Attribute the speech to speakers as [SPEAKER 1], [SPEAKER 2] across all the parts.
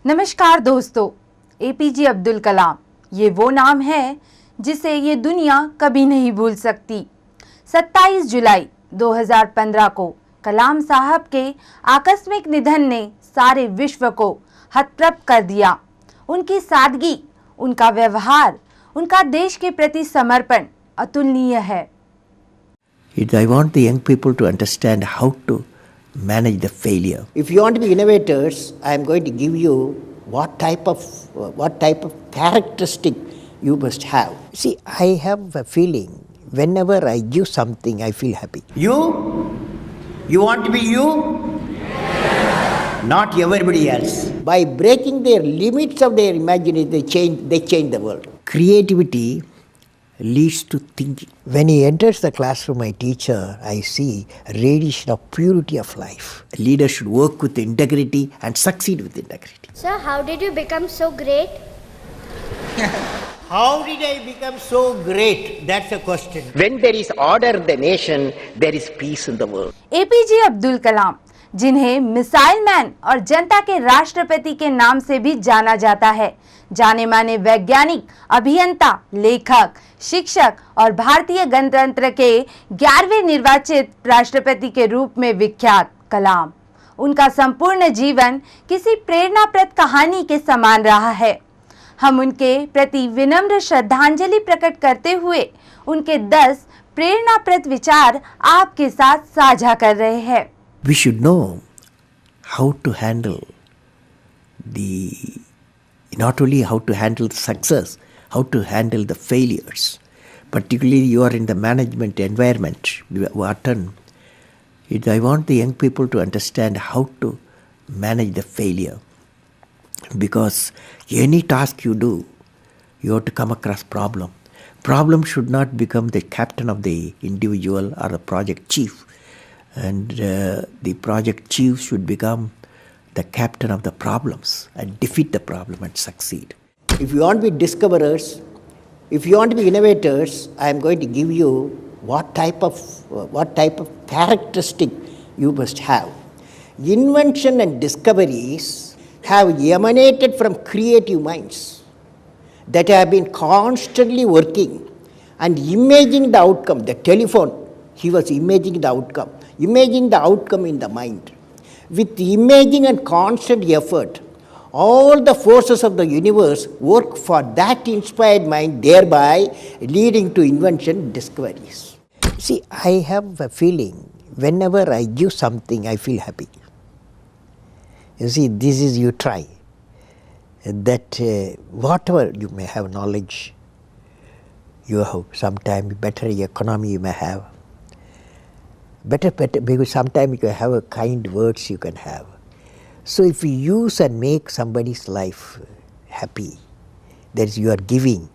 [SPEAKER 1] नमस्कार दोस्तों, एपीजे अब्दुल कलाम ये वो नाम है जिसे ये दुनिया कभी नहीं भूल सकती। 27 जुलाई 2015 को कलाम साहब के आकस्मिक निधन ने सारे विश्व को हतप्रभ कर दिया। उनकी सादगी, उनका व्यवहार, उनका देश के प्रति समर्पण अतुलनीय है।
[SPEAKER 2] I want the young people to understand how to manage the failure.
[SPEAKER 3] If you want to be innovators, I am going to give you what type of characteristic you must have.
[SPEAKER 2] See, I have a feeling whenever I give something, I feel happy.
[SPEAKER 3] You want to be you, not everybody else. By breaking their limits of their imagination, they change the world.
[SPEAKER 2] Creativity leads to thinking. When he enters the classroom, my teacher, I see a radiation of purity of life. A leader should work with integrity and succeed with integrity.
[SPEAKER 4] Sir, how did you become so great?
[SPEAKER 3] How did I become so great? That's a question. When there is order in the nation, there is peace in the world.
[SPEAKER 1] APJ Abdul Kalam, जिन्हें missile man और जनता के राष्ट्रपति के नाम से भी जाना जाता है, जाने माने वैज्ञानिक, अभियंता, लेखक, शिक्षक और भारतीय गणतंत्र के 11वें निर्वाचित राष्ट्रपति के रूप में विख्यात कलाम। उनका संपूर्ण जीवन किसी प्रेरणाप्रद कहानी के समान रहा है। हम उनके प्रति विनम्र श्रद्धांजलि प्रकट करते हुए उनके 10 प्रेरणाप्रद विचार आपके साथ साझा कर रहे हैं।
[SPEAKER 2] We should know how to handle not only how to handle the success, how to handle the failures. Particularly you are in the management environment, Wharton. I want the young people to understand how to manage the failure. Because any task you do, you have to come across problem. Problem should not become the captain of the individual or the project chief. And the project chief should become the captain of the problems and defeat the problem and succeed.
[SPEAKER 3] If you want to be discoverers, if you want to be innovators, I am going to give you what type of characteristic you must have. Invention and discoveries have emanated from creative minds that have been constantly working and imagining the outcome. The telephone, he was imagining the outcome in the mind. With imaging and constant effort, all the forces of the universe work for that inspired mind, thereby leading to invention and discoveries.
[SPEAKER 2] See, I have a feeling whenever I give something, I feel happy. You see, this is you try. That whatever you may have knowledge, you have sometimes better economy you may have. Better, because sometimes you have a kind words you can have. So if you use and make somebody's life happy, that is you are giving,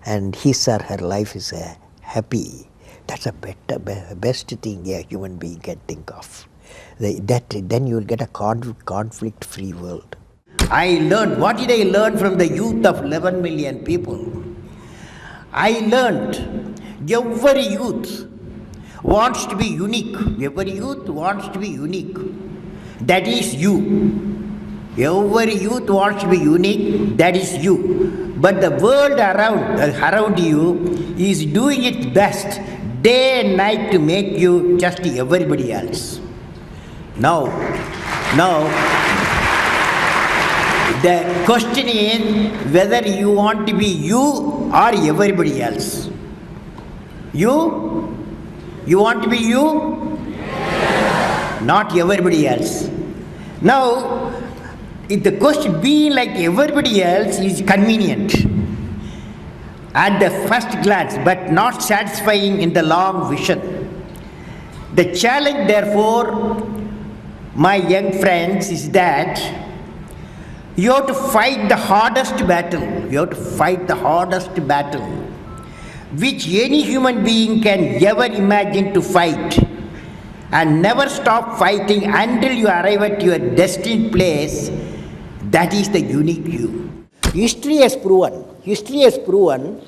[SPEAKER 2] and his or her life is happy, that's a best thing a human being can think of. Then you will get a conflict-free world.
[SPEAKER 3] What did I learn from the youth of 11 million people? I learned every youth wants to be unique. Every youth wants to be unique. That is you. Every youth wants to be unique. That is you. But the world around you is doing its best day and night to make you just everybody else. Now, the question is whether you want to be you or everybody else. You want to be you? Not everybody else. Now, if the question being like everybody else is convenient at the first glance, but not satisfying in the long vision. The challenge, therefore, my young friends, is that you have to fight the hardest battle. You have to fight the hardest battle which any human being can ever imagine to fight, and never stop fighting until you arrive at your destined place. That is the unique you. History has proven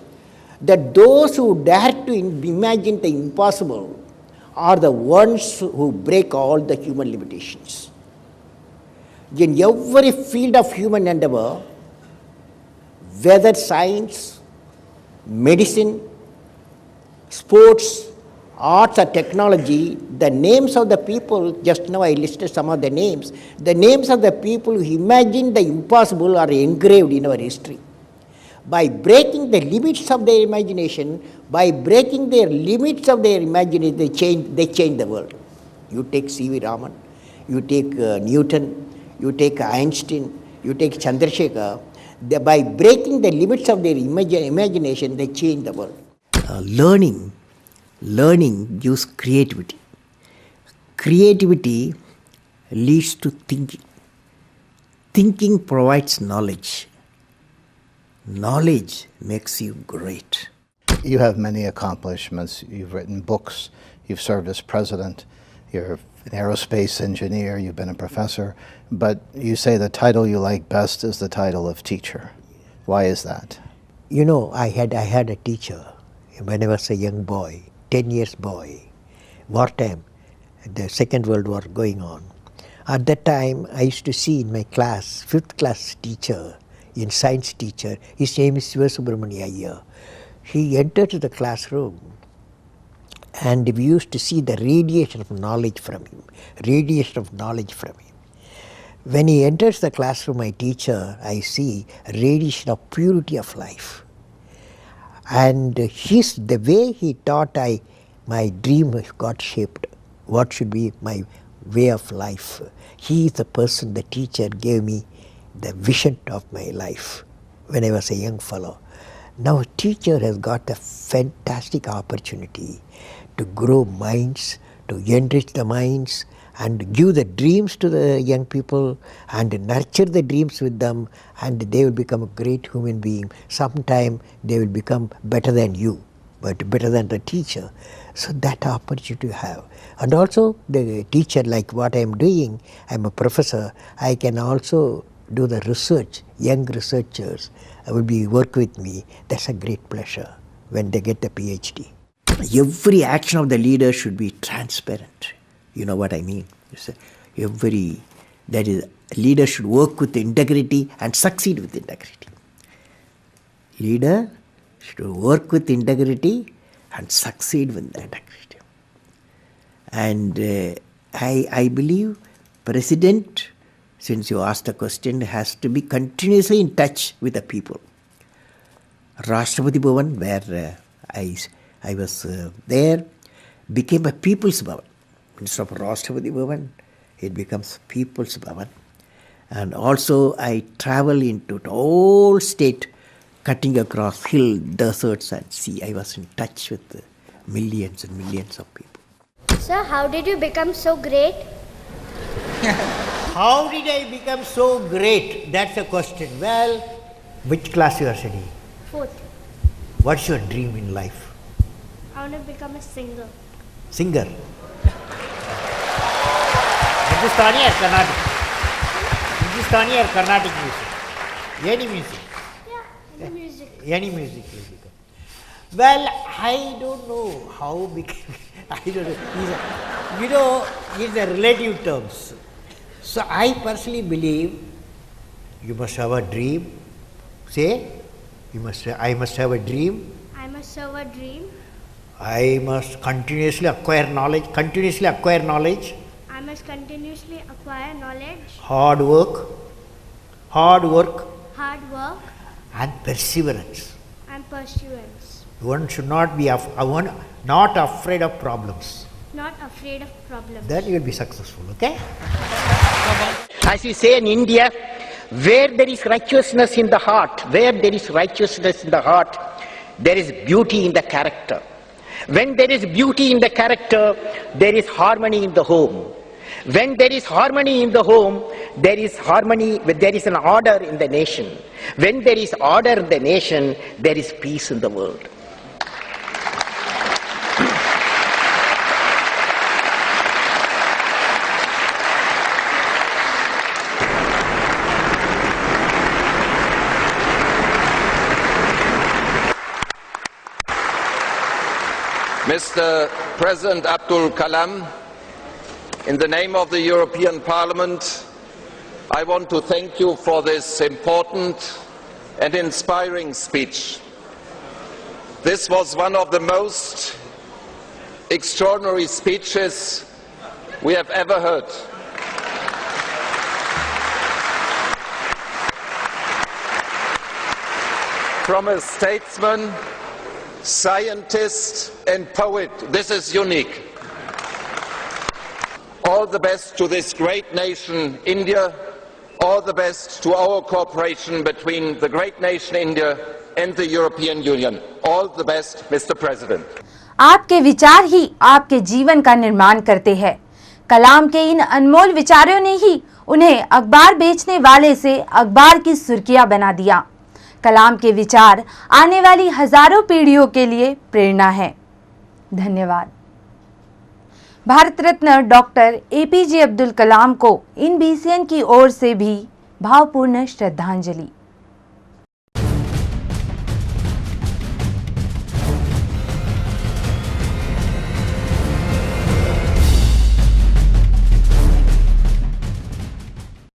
[SPEAKER 3] that those who dare to imagine the impossible are the ones who break all the human limitations. in every field of human endeavor, whether science, medicine, sports, arts or technology, the names of the people, just now I listed some of the names of the people who imagined the impossible are engraved in our history. By breaking the limits of their imagination, they change the world. You take C.V. Raman, you take Newton, you take Einstein, you take Chandrasekhar. By breaking the limits of their imagination, they change the world. Learning gives creativity. Creativity leads to thinking. Thinking provides knowledge. Knowledge makes you great.
[SPEAKER 5] You have many accomplishments. You've written books. You've served as president. You're an aerospace engineer. You've been a professor. But you say the title you like best is the title of teacher. Why is that?
[SPEAKER 2] You know, I had a teacher when I was a young boy, 10 years boy, wartime, the Second World War going on. At that time, I used to see in my class, 5th class teacher, in science teacher, his name is Sivasubramania Iyer. He entered the classroom and we used to see the radiation of knowledge from him, When he enters the classroom, my teacher, I see a radiation of purity of life. And the way he taught, my dream got shaped. What should be my way of life? He is the person, the teacher gave me the vision of my life when I was a young fellow. Now a teacher has got a fantastic opportunity to grow minds, to enrich the minds, and give the dreams to the young people and nurture the dreams with them, and they will become a great human being. Sometime they will become better than you, but better than the teacher. So that opportunity you have. And also the teacher, like what I am doing, I am a professor, I can also do the research. Young researchers will work with me. That's a great pleasure when they get the PhD. Every action of the leader should be transparent. You know what I mean? Leader should work with integrity and succeed with integrity. Leader should work with integrity and succeed with integrity. And I believe President, since you asked the question, has to be continuously in touch with the people. Rashtrapati Bhavan, where I was there, became a People's Bhavan. Instead of Rashtrapati Bhavan, it becomes People's Bhavan. And also I travel into the whole state, cutting across hill, deserts and sea. I was in touch with millions and millions of people.
[SPEAKER 4] Sir, how did you become so great?
[SPEAKER 3] How did I become so great? That's the question. Well, which class you are studying?
[SPEAKER 4] 4th.
[SPEAKER 3] What's your dream in life?
[SPEAKER 4] I want to become a singer.
[SPEAKER 3] Singer? Hindustani or Carnatic? Hindustani or Carnatic music? Any music?
[SPEAKER 4] Yeah, the music.
[SPEAKER 3] Any music will become. Well, I don't know how became. I don't know. It's a relative terms. So I personally believe you must have a dream. Say, I must have a dream.
[SPEAKER 4] I must have a dream.
[SPEAKER 3] I must continuously acquire knowledge.
[SPEAKER 4] I must continuously acquire knowledge.
[SPEAKER 3] Hard work. And perseverance. One should not be not afraid of problems. Then you will be successful, okay?
[SPEAKER 6] As we say in India, where there is righteousness in the heart, there is beauty in the character. When there is beauty in the character, there is harmony in the home. When there is harmony in the home, there is an order in the nation. When there is order in the nation, there is peace in the world.
[SPEAKER 7] Mr. President Abdul Kalam, in the name of the European Parliament, I want to thank you for this important and inspiring speech. This was one of the most extraordinary speeches we have ever heard. From a statesman, scientist and poet, this is unique. All the best to this great nation, India. All the best to our cooperation between the great nation India and the European Union. All the best, Mr. President.
[SPEAKER 1] आपके विचार ही आपके जीवन का निर्माण करते हैं। कलाम के इन अनमोल विचारों ने ही उन्हें अखबार बेचने वाले से अखबार की सुर्खियां बना दिया। कलाम के विचार आने वाली हजारों पीढ़ियों के लिए प्रेरणा है। धन्यवाद। भारत रत्न डॉक्टर APJ अब्दुल कलाम को INBCN की ओर से भी भावपूर्ण श्रद्धांजलि।